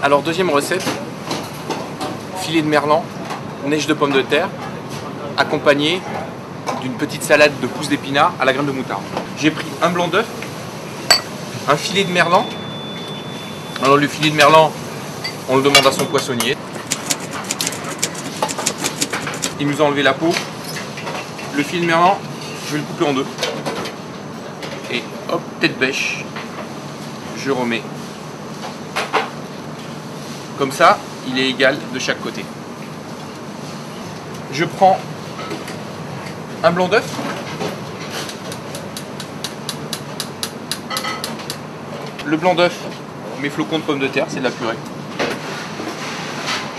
Alors deuxième recette, filet de merlan, neige de pommes de terre, accompagné d'une petite salade de pousses d'épinards à la graine de moutarde. J'ai pris un blanc d'œuf, un filet de merlan. Alors le filet de merlan, on le demande à son poissonnier. Il nous a enlevé la peau. Le filet de merlan, je vais le couper en deux. Et hop, tête bêche, je remets. Comme ça, il est égal de chaque côté. Je prends un blanc d'œuf. Le blanc d'œuf, mes flocons de pommes de terre, c'est de la purée.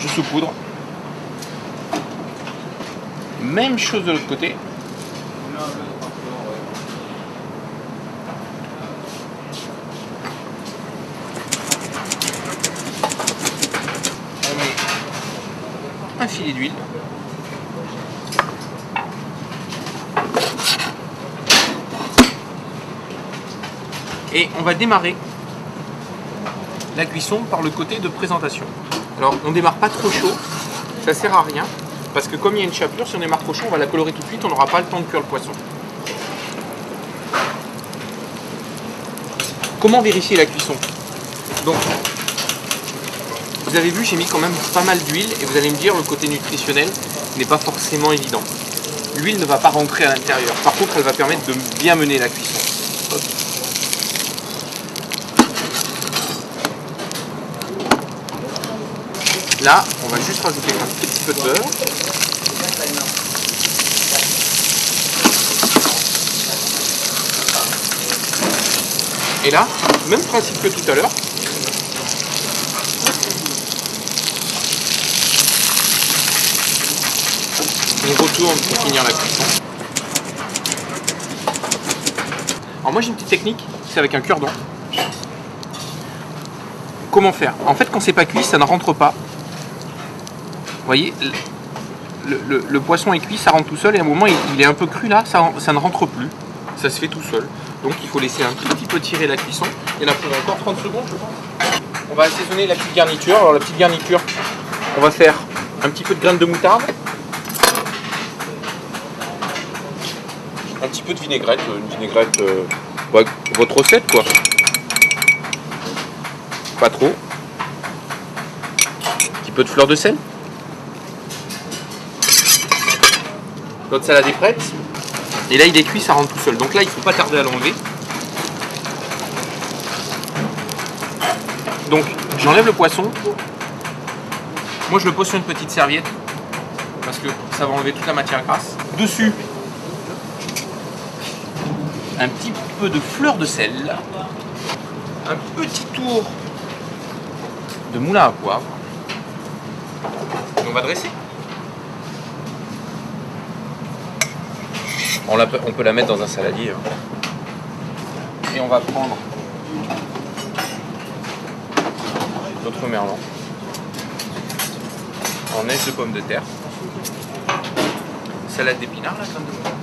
Je saupoudre. Même chose de l'autre côté. On met un filet d'huile. Et on va démarrer la cuisson par le côté de présentation. Alors on démarre pas trop chaud, ça sert à rien, parce que comme il y a une chapelure, si on démarre trop chaud, on va la colorer tout de suite, on n'aura pas le temps de cuire le poisson. Comment vérifier la cuisson? Donc, vous avez vu, j'ai mis quand même pas mal d'huile, et vous allez me dire, le côté nutritionnel n'est pas forcément évident. L'huile ne va pas rentrer à l'intérieur, par contre elle va permettre de bien mener la cuisson. Hop. Là, on va juste rajouter un petit peu de beurre. Et là, même principe que tout à l'heure. On retourne pour finir la cuisson. Alors moi j'ai une petite technique, c'est avec un cure-dent. Comment faire? En fait, quand c'est pas cuit, ça ne rentre pas. Vous voyez, le poisson est cuit, ça rentre tout seul, et à un moment il est un peu cru là, ça ne rentre plus. Ça se fait tout seul. Donc il faut laisser un tout petit peu tirer la cuisson. Il y en a pour encore 30 secondes, je pense. On va assaisonner la petite garniture. Alors la petite garniture, on va faire un petit peu de graines de moutarde, un petit peu de vinaigrette, une vinaigrette votre recette quoi. Pas trop. Un petit peu de fleur de sel. Notre salade est prête. Et là il est cuit, ça rentre tout seul. Donc là il ne faut pas tarder à l'enlever. Donc j'enlève le poisson. Moi je le pose sur une petite serviette. Parce que ça va enlever toute la matière grasse. Dessus, un petit peu de fleur de sel. Un petit tour de moulin à poivre. Et on va dresser. On peut la mettre dans un saladier. Et on va prendre notre merlan en neige de pommes de terre. Salade d'épinards, la crème de moutarde.